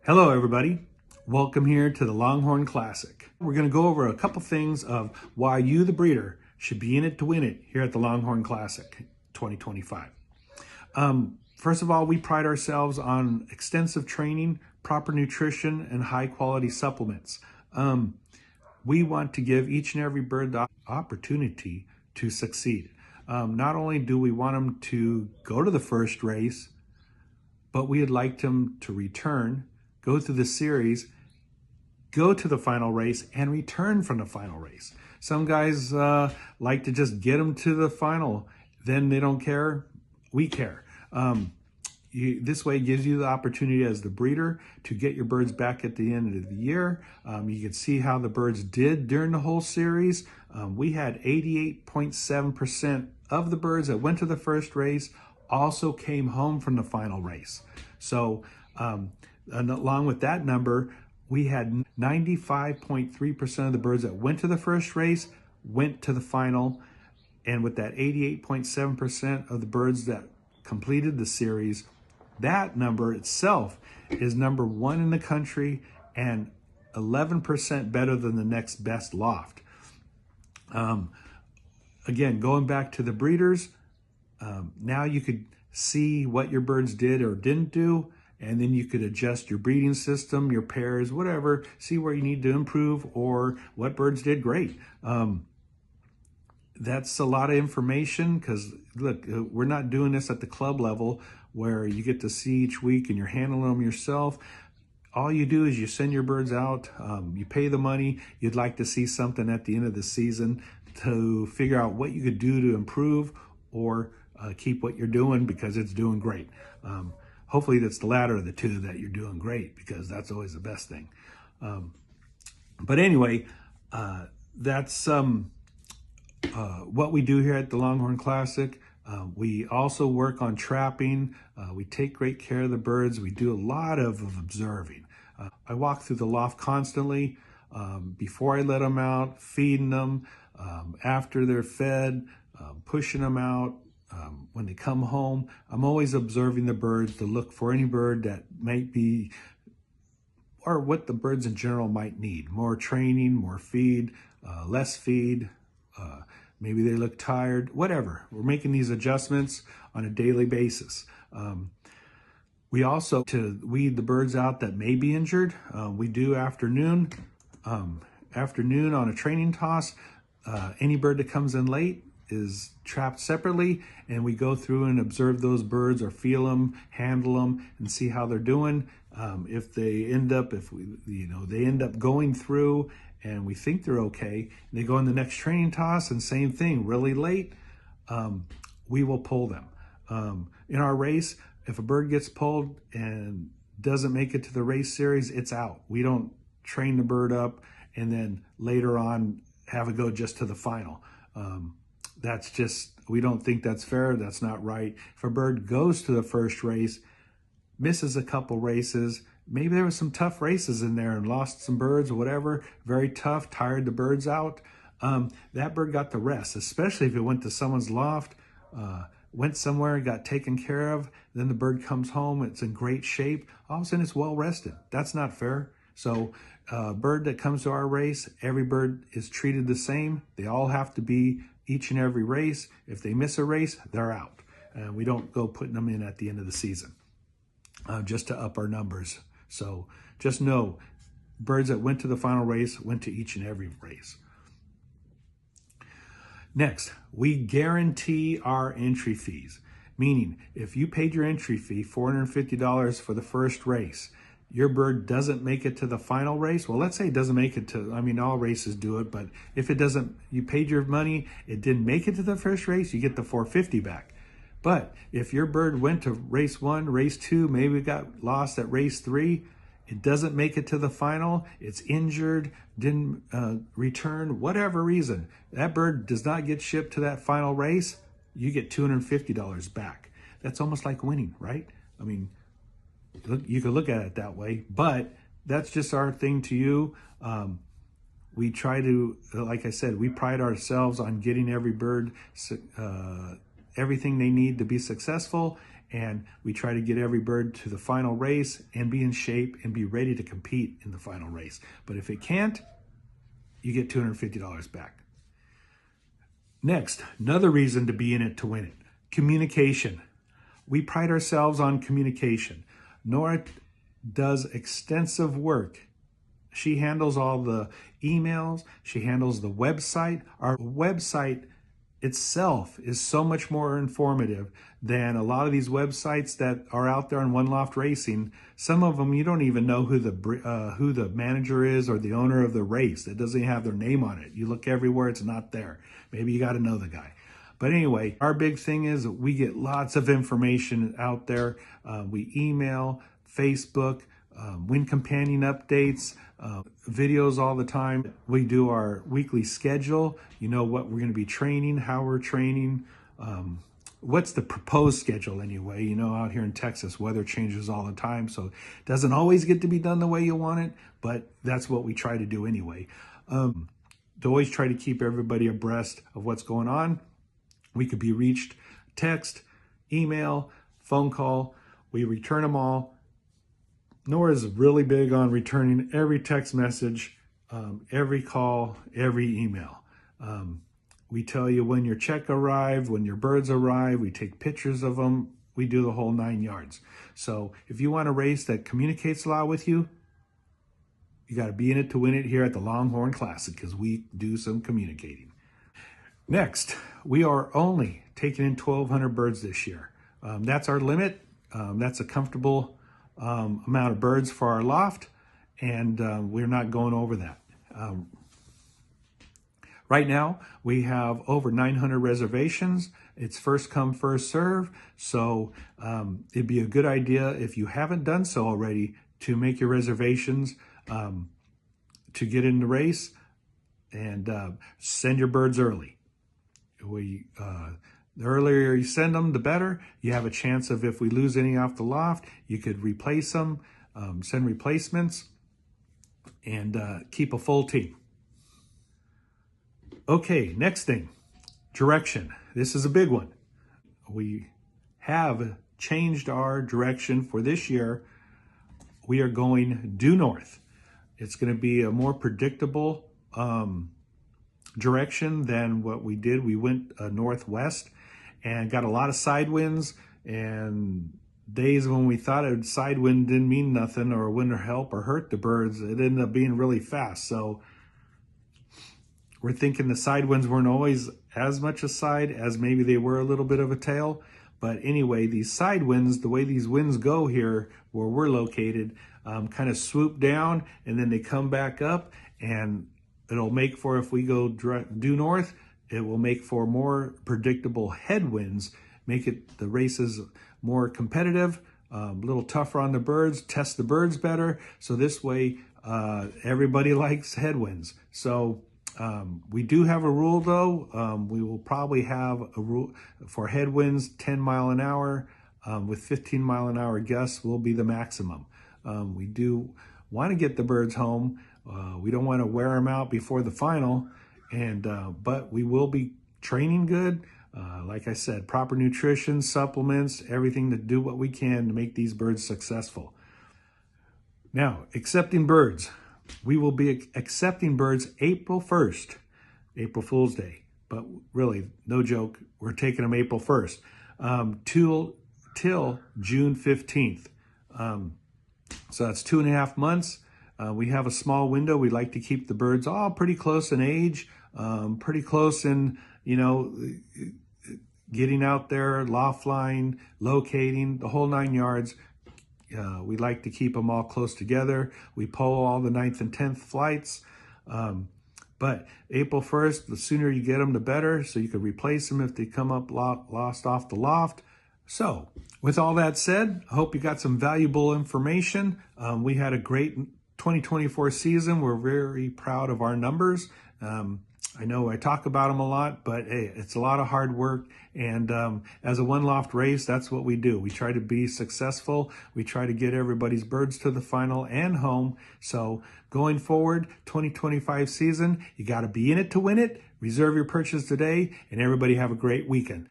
Hello, everybody. Welcome here to the Longhorn Classic. We're going to go over a couple things of why you, the breeder, should be in it to win it here at the Longhorn Classic 2025. First of all, we pride ourselves on extensive training, proper nutrition, and high-quality supplements. We want to give each and every bird the opportunity to succeed. Not only do we want them to go to the first race, but we'd like them to return, go through the series, go to the final race, and return from the final race. Some guys like to just get them to the final, then they don't care. We care. This way gives you the opportunity as the breeder to get your birds back at the end of the year. You can see how the birds did during the whole series. We had 88.7% of the birds that went to the first race also came home from the final race. So and along with that number, we had 95.3% of the birds that went to the first race went to the final. And with that 88.7% of the birds that completed the series, that number itself is number one in the country and 11% better than the next best loft. Again, going back to the breeders, now you could see what your birds did or didn't do, and then you could adjust your breeding system, your pairs, whatever, see where you need to improve or what birds did great. That's a lot of information because, look, we're not doing this at the club level where you get to see each week and you're handling them yourself. All you do is you send your birds out, you pay the money. You'd like to see something at the end of the season to figure out what you could do to improve or keep what you're doing because it's doing great. Hopefully that's the latter of the two, that you're doing great, because that's always the best thing. But anyway, that's what we do here at the Longhorn Classic. We also work on trapping. We take great care of the birds. We do a lot of observing. I walk through the loft constantly before I let them out, feeding them, after they're fed, pushing them out. When they come home, I'm always observing the birds to look for any bird that might be, or what the birds in general might need. More training, more feed, less feed, maybe they look tired, whatever. We're making these adjustments on a daily basis. We also, to weed the birds out that may be injured, we do afternoon on a training toss. Any bird that comes in late is trapped separately, and we go through and observe those birds or feel them, handle them, and see how they're doing. If they end up going through and we think they're okay, and they go in the next training toss and same thing, really late, we will pull them. In our race, if a bird gets pulled and doesn't make it to the race series, it's out. We don't train the bird up and then later on have it go just to the final. That's just, we don't think that's fair. That's not right. If a bird goes to the first race, misses a couple races, maybe there was some tough races in there and lost some birds or whatever, very tough, tired the birds out, that bird got the rest, especially if it went to someone's loft, went somewhere and got taken care of, then the bird comes home, it's in great shape, all of a sudden it's well rested. That's not fair. So a bird that comes to our race, every bird is treated the same. They all have to be each and every race. If they miss a race, they're out. We don't go putting them in at the end of the season just to up our numbers. So just know, birds that went to the final race went to each and every race. Next, we guarantee our entry fees, meaning if you paid your entry fee, $450 for the first race, your bird doesn't make it to the final race. Well, let's say it doesn't make it to, I mean, all races do it, but if it doesn't, you paid your money, it didn't make it to the first race, you get the $450 back. But if your bird went to race 1, race 2, maybe got lost at race 3, it doesn't make it to the final, it's injured, didn't return, whatever reason, that bird does not get shipped to that final race, you get $250 back. That's almost like winning, right? I mean, you could look at it that way, but that's just our thing to you. We try to, like I said, we pride ourselves on getting every bird everything they need to be successful, and we try to get every bird to the final race and be in shape and be ready to compete in the final race. But if it can't, you get $250 back. Next, another reason to be in it to win it, communication. We pride ourselves on communication. Nora does extensive work. She handles all the emails. She handles the website. Our website itself is so much more informative than a lot of these websites that are out there on One Loft Racing. Some of them you don't even know who the manager is or the owner of the race. It doesn't have their name on it. You look everywhere, it's not there. Maybe you got to know the guy. But anyway, our big thing is we get lots of information out there. We email, Facebook, win companion updates, videos all the time. We do our weekly schedule. You know what we're going to be training, how we're training. What's the proposed schedule anyway? You know, out here in Texas, weather changes all the time, so it doesn't always get to be done the way you want it, but that's what we try to do anyway. To always try to keep everybody abreast of what's going on. We could be reached text, email, phone call. We return them all. Nora's really big on returning every text message, every call, every email. We tell you when your check arrived, when your birds arrive, we take pictures of them. We do the whole 9 yards. So if you want a race that communicates a lot with you, you got to be in it to win it here at the Longhorn Classic, because we do some communicating. Next, we are only taking in 1,200 birds this year. That's our limit. That's a comfortable amount of birds for our loft, and we're not going over that. Right now, we have over 900 reservations. It's first come, first serve. So it'd be a good idea, if you haven't done so already, to make your reservations to get in the race, and send your birds early. The earlier you send them, the better. You have a chance of, if we lose any off the loft, you could replace them, send replacements, and keep a full team. Okay, next thing, direction. This is a big one. We have changed our direction for this year. We are going due north. It's going to be a more predictable direction than what we did. We went northwest and got a lot of side winds, and days when we thought a side wind didn't mean nothing or wouldn't help or hurt the birds, it ended up being really fast. So we're thinking the side winds weren't always as much a side as maybe they were a little bit of a tail. But anyway, these side winds, the way these winds go here where we're located, kind of swoop down and then they come back up, and it'll make for, if we go due north, it will make for more predictable headwinds, make it the races more competitive, a little tougher on the birds, test the birds better. So this way, everybody likes headwinds. So we do have a rule though. We will probably have a rule for headwinds, 10 mile an hour, with 15 mile an hour gusts will be the maximum. We do want to get the birds home. We don't want to wear them out before the final, but we will be training good. Like I said, proper nutrition, supplements, everything to do what we can to make these birds successful. Now, accepting birds. We will be accepting birds April 1st, April Fool's Day. But really, no joke, we're taking them April 1st till June 15th. So that's 2.5 months. We have a small window. We like to keep the birds all pretty close in age, pretty close in, getting out there, loft line, locating, the whole 9 yards. We like to keep them all close together. We poll all the 9th and 10th flights. But April 1st, the sooner you get them, the better, so you can replace them if they come up lost off the loft. So with all that said, I hope you got some valuable information. We had a great 2024 season. We're very proud of our numbers. I know I talk about them a lot, but hey, it's a lot of hard work. And as a One Loft race, that's what we do. We try to be successful. We try to get everybody's birds to the final and home. So going forward, 2025 season, you got to be in it to win it. Reserve your purchase today, and everybody have a great weekend.